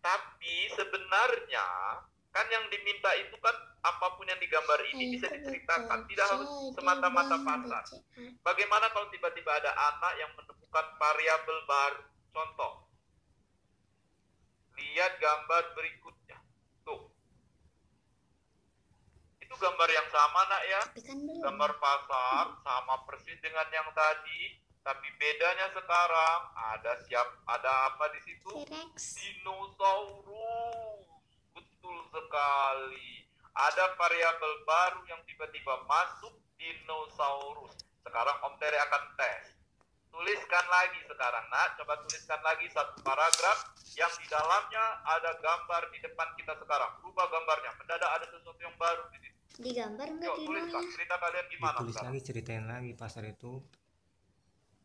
Tapi sebenarnya kan yang diminta itu kan apapun yang digambar ini bisa diceritakan, tidak harus semata-mata pasar. Bagaimana kalau tiba-tiba ada anak yang menemukan variabel baru? Contoh, lihat gambar berikutnya. Tuh, itu gambar yang sama nak ya, gambar pasar sama persis dengan yang tadi, tapi bedanya sekarang ada apa di situ? Dinosaurus. Betul sekali. Ada variabel baru yang tiba-tiba masuk, dinosaurus. Sekarang Om Tere akan tes. Tuliskan lagi sekarang nak, coba tuliskan lagi satu paragraf yang di dalamnya ada gambar di depan kita sekarang. Rubah gambarnya, mendadak ada sesuatu yang baru di situ. Di gambar enggak? Yuk tuliskan, cerita kalian gimana Ditulis sekarang? lagi, ceritain lagi pasar itu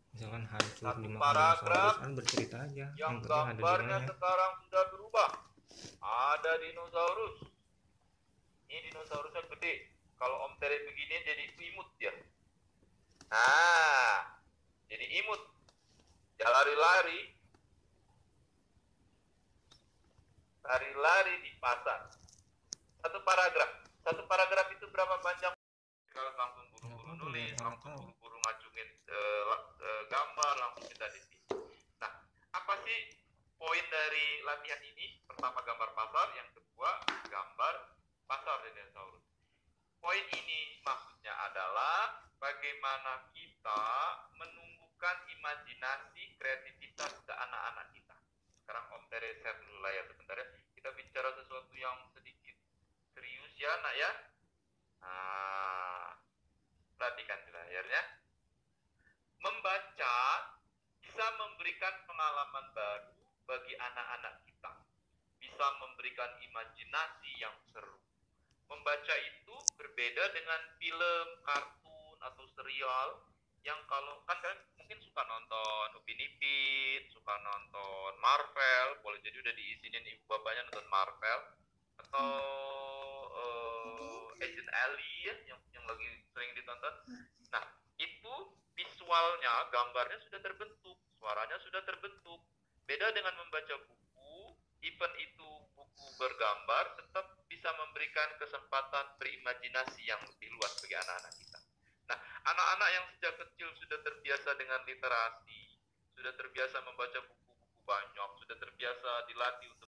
misalkan hancur Satu dimakan paragraf dinosaurus, kan bercerita aja yang penting ada gambarnya nilainya. sekarang sudah berubah. Ada dinosaurus. Ini dinosaurusnya gede. Kalau Om Tere begini jadi imut ya. Nah, jadi imut. Ya lari-lari. Lari-lari di pasar. Satu paragraf itu berapa panjang? Kalau langsung buru-buru nulis, langsung buru-buru ngacungin gambar, langsung minta di sini. Nah, apa sih poin dari latihan ini? Pertama gambar pasar, yang kedua gambar pasar dinosaurus. Poin ini maksudnya adalah bagaimana kita menumbuhkan imajinasi, kreativitas ke anak-anak kita. Sekarang Om Tere share dulu layar sebentar ya. Kita bicara sesuatu yang sedikit serius ya nak ya. Nah, perhatikan di layarnya. Membaca bisa memberikan pengalaman baru bagi anak-anak kita. Bisa memberikan imajinasi yang seru. Membaca itu berbeda dengan film, kartun, atau serial yang kalau kan kalian mungkin suka nonton Upin Ipin, suka nonton Marvel, boleh jadi udah diizinin ibu bapaknya nonton Marvel atau Agent Ali ya, yang lagi sering ditonton. Nah, itu visualnya, gambarnya sudah terbentuk, suaranya sudah terbentuk. Beda dengan membaca buku, even itu buku bergambar, tetap bisa memberikan kesempatan berimajinasi yang lebih luas bagi anak-anak kita. Nah, anak-anak yang sejak kecil sudah terbiasa dengan literasi, sudah terbiasa membaca buku-buku banyak, sudah terbiasa dilatih untuk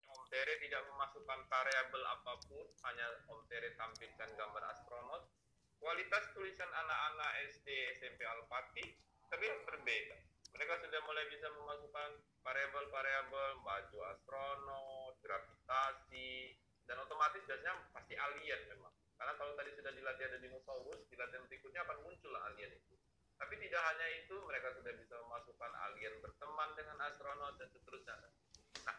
Om Tere tidak memasukkan variabel apapun, hanya Om Tere tampilkan gambar astronot. Kualitas tulisan anak-anak SD, SMP Al-Fatih terlihat berbeda. Mereka sudah mulai bisa memasukkan variabel-variabel baju astronot, gravitasi, dan otomatis biasanya pasti alien memang. Karena kalau tadi sudah dilatih ada dinosaurus, di latihan berikutnya akan muncul alien itu. Tapi tidak hanya itu, mereka sudah bisa memasukkan alien berteman dengan astronot dan seterusnya. Nah,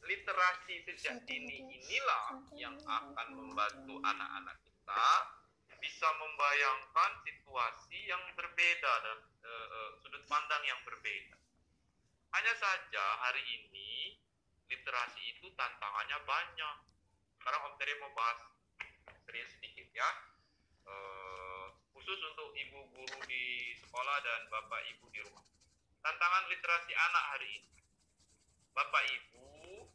literasi sejak dini inilah yang akan membantu anak-anak kita bisa membayangkan situasi yang berbeda dan sudut pandang yang berbeda. Hanya saja hari ini literasi itu tantangannya banyak. Sekarang Om Tere mau bahas serius sedikit ya. Khusus untuk ibu guru di sekolah dan bapak ibu di rumah. Tantangan literasi anak hari ini. Bapak ibu,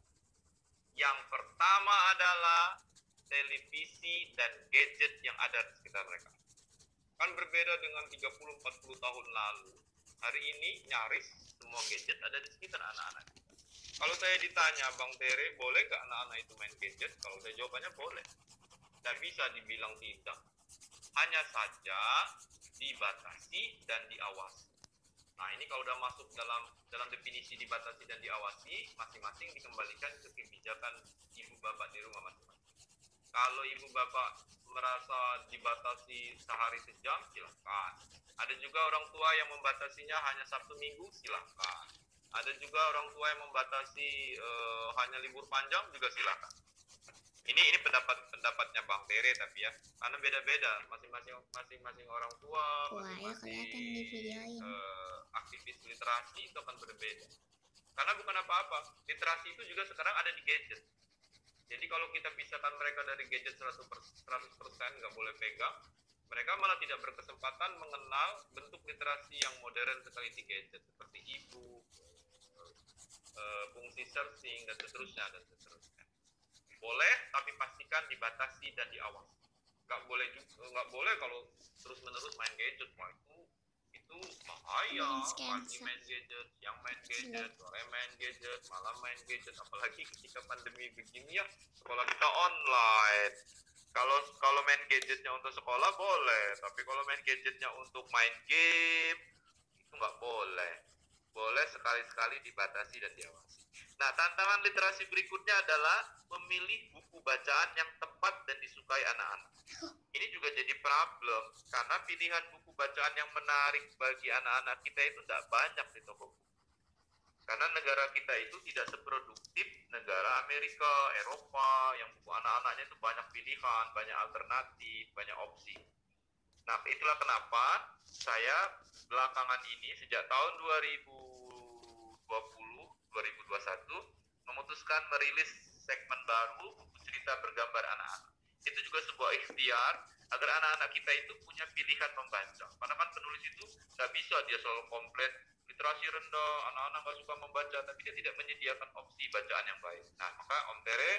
yang pertama adalah televisi dan gadget yang ada di sekitar mereka. Kan berbeda dengan 30-40 tahun lalu. Hari ini nyaris semua gadget ada di sekitar anak-anak. Kalau saya ditanya, Bang Tere, boleh nggak anak-anak itu main gadget? Kalau saya jawabannya boleh. Tidak bisa dibilang tidak. Hanya saja dibatasi dan diawasi. Nah, ini kalau udah masuk dalam definisi dibatasi dan diawasi, masing-masing dikembalikan ke kebijakan ibu bapak di rumah masing-masing. Kalau ibu bapak merasa dibatasi sehari sejam, silahkan. Ada juga orang tua yang membatasinya hanya Sabtu Minggu, silahkan. Ada juga orang tua yang membatasi hanya libur panjang, juga silahkan. Ini pendapatnya Bang Tere tapi ya, karena beda-beda masing-masing orang tua, masing-masing aktivis literasi itu akan berbeda. Karena bukan apa-apa, literasi itu juga sekarang ada di gadget. Jadi kalau kita pisahkan mereka dari gadget 100%, nggak boleh pegang, mereka malah tidak berkesempatan mengenal bentuk literasi yang modern sekali di gadget, seperti e-book, fungsi searching dan seterusnya dan seterusnya. Boleh, tapi pastikan dibatasi dan diawasi. Nggak boleh kalau terus menerus main gadget. Wah, itu bahaya. Pagi main gadget, siang main gadget, sore main gadget, malam main gadget. Apalagi ketika pandemi begini ya, sekolah kita online. Kalau main gadgetnya untuk sekolah boleh, tapi kalau main gadgetnya untuk main game itu nggak boleh. Boleh sekali-sekali dibatasi dan diawasi. Nah, tantangan literasi berikutnya adalah memilih buku bacaan yang tepat dan disukai anak-anak. Ini juga jadi problem, karena pilihan buku bacaan yang menarik bagi anak-anak kita itu tidak banyak di toko buku. Karena negara kita itu tidak seproduktif negara Amerika, Eropa, yang buku anak-anaknya itu banyak pilihan, banyak alternatif, banyak opsi. Nah, itulah kenapa saya belakangan ini sejak tahun 2021 memutuskan merilis segmen baru buku cerita bergambar anak-anak. Itu juga sebuah ikhtiar agar anak-anak kita itu punya pilihan membaca. Karena kan penulis itu nggak bisa dia selalu komplit literasi rendah, anak-anak nggak suka membaca, tapi dia tidak menyediakan opsi bacaan yang baik. Nah, maka Om Tere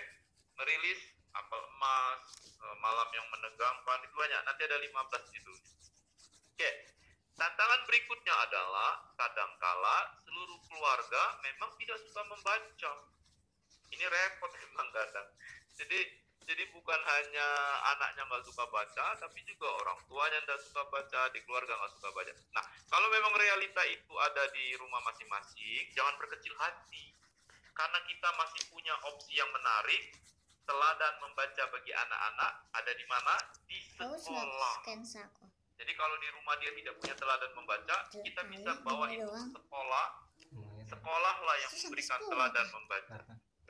merilis Apel Emas, Malam yang Menegangkan, itu banyak. Nanti ada 15 judulnya. Oke. Tantangan berikutnya adalah kadangkala seluruh keluarga memang tidak suka membaca. Ini repot memang kadang. Jadi bukan hanya anaknya nggak suka baca, tapi juga orang tuanya nggak suka baca, di keluarga nggak suka baca. Nah, kalau memang realita itu ada di rumah masing-masing, jangan berkecil hati. Karena kita masih punya opsi yang menarik, teladan membaca bagi anak-anak ada di mana? Di sekolah. Jadi kalau di rumah dia tidak punya teladan membaca, kita bisa bawa itu ke sekolah. Sekolahlah yang memberikan teladan membaca.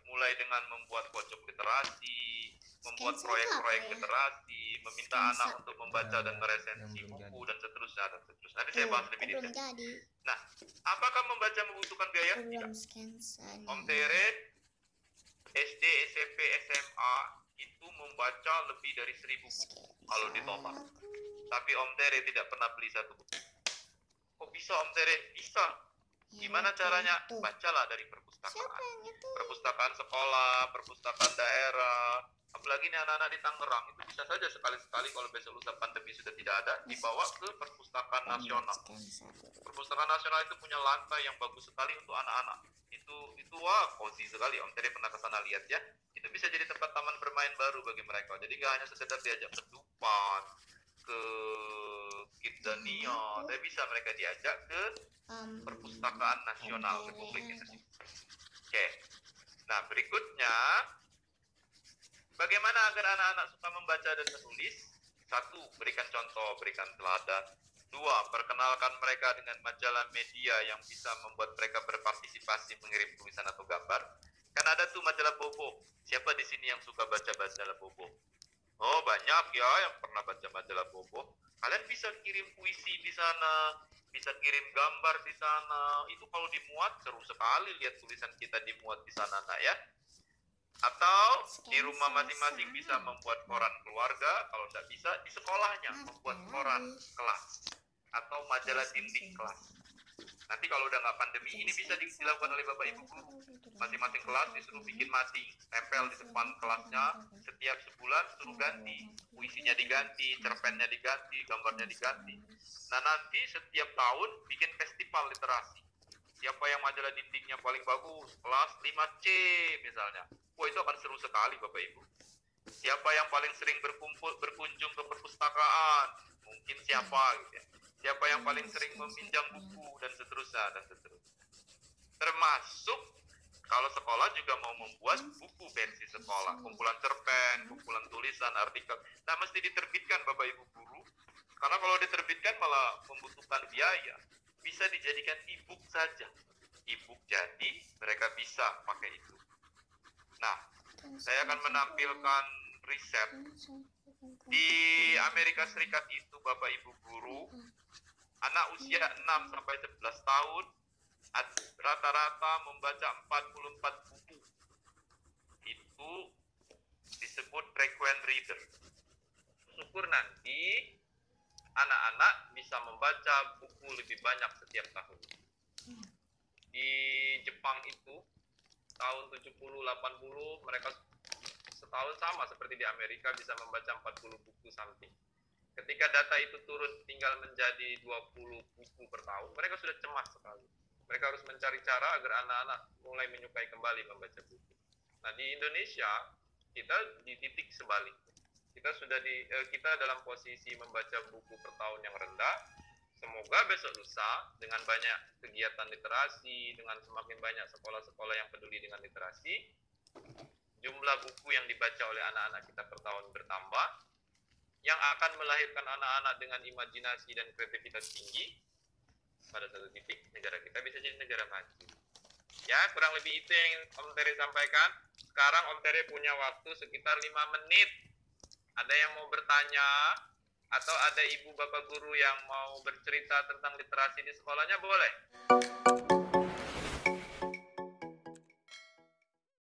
Mulai dengan membuat pojok literasi, membuat proyek-proyek literasi, meminta anak untuk membaca dan meresensi buku dan seterusnya dan seterusnya. Nanti saya bahas lebih detail. Nah, apakah membaca membutuhkan biaya? Tidak. Om Tere, SD, SMP, SMA itu membaca lebih dari 1000 buku kalau ditotal. Tapi Om Tere tidak pernah beli satu buku. Kok bisa Om Tere? Bisa. Gimana caranya? Bacalah dari perpustakaan. Perpustakaan sekolah, perpustakaan daerah. Apalagi ini anak-anak di Tangerang, itu bisa saja sekali-sekali kalau besok lusa pandemi sudah tidak ada, dibawa ke perpustakaan nasional. Perpustakaan nasional itu punya lantai yang bagus sekali untuk anak-anak. Itu wah, cozy sekali. Om Tere pernah ke sana lihat ya. Itu bisa jadi tempat taman bermain baru bagi mereka. Jadi nggak hanya sekedar diajak ke Dupan, ke Kidzania, tapi bisa mereka diajak ke Perpustakaan Nasional Republik Indonesia. Oke. Nah, berikutnya, bagaimana agar anak-anak suka membaca dan menulis? Satu, berikan contoh, berikan teladan. Dua, perkenalkan mereka dengan majalah media yang bisa membuat mereka berpartisipasi mengirim tulisan atau gambar. Kan ada tuh majalah Bobo. Siapa di sini yang suka baca majalah Bobo? Oh, banyak ya yang pernah baca majalah Bobo. Kalian bisa kirim puisi di sana, bisa kirim gambar di sana. Itu kalau dimuat seru sekali lihat tulisan kita dimuat di sana, nak ya. Atau di rumah masing-masing bisa membuat koran keluarga. Kalau tidak bisa, di sekolahnya membuat koran kelas atau majalah dinding kelas. Nanti kalau udah nggak pandemi, ini bisa dilakukan oleh Bapak Ibu guru. Masing-masing kelas disuruh bikin mading, tempel di depan kelasnya. Setiap sebulan suruh ganti, puisinya diganti, cerpennya diganti, gambarnya diganti. Nah, nanti setiap tahun bikin festival literasi. Siapa yang majalah dindingnya paling bagus, kelas 5C misalnya. Wah, itu akan seru sekali Bapak Ibu. Siapa yang paling sering berkunjung ke perpustakaan, mungkin siapa gitu ya. Siapa yang paling sering meminjam buku dan seterusnya dan seterusnya. Termasuk kalau sekolah juga mau membuat buku versi sekolah, kumpulan cerpen, kumpulan tulisan, artikel. Nah, mesti diterbitkan Bapak Ibu guru. Karena kalau diterbitkan malah membutuhkan biaya. Bisa dijadikan e-book saja. E-book jadi mereka bisa pakai itu. Nah, saya akan menampilkan riset di Amerika Serikat itu Bapak Ibu guru, anak usia 6 sampai 11 tahun rata-rata membaca 44 buku. Itu disebut frequent reader. Syukur nanti anak-anak bisa membaca buku lebih banyak setiap tahun. Di Jepang itu tahun 70-80 mereka setahun sama seperti di Amerika bisa membaca 40 buku something. Ketika data itu turun tinggal menjadi 20 buku per tahun, mereka sudah cemas sekali. Mereka harus mencari cara agar anak-anak mulai menyukai kembali membaca buku. Nah, di Indonesia kita di titik sebaliknya. Kita dalam posisi membaca buku per tahun yang rendah. Semoga besok lusa dengan banyak kegiatan literasi, dengan semakin banyak sekolah-sekolah yang peduli dengan literasi, jumlah buku yang dibaca oleh anak-anak kita per tahun bertambah, yang akan melahirkan anak-anak dengan imajinasi dan kreativitas tinggi. Pada satu titik negara kita bisa jadi negara maju. Ya, kurang lebih itu yang ingin Om Tere sampaikan. Sekarang Om Tere punya waktu sekitar 5 menit. Ada yang mau bertanya atau ada ibu bapak guru yang mau bercerita tentang literasi di sekolahnya, boleh?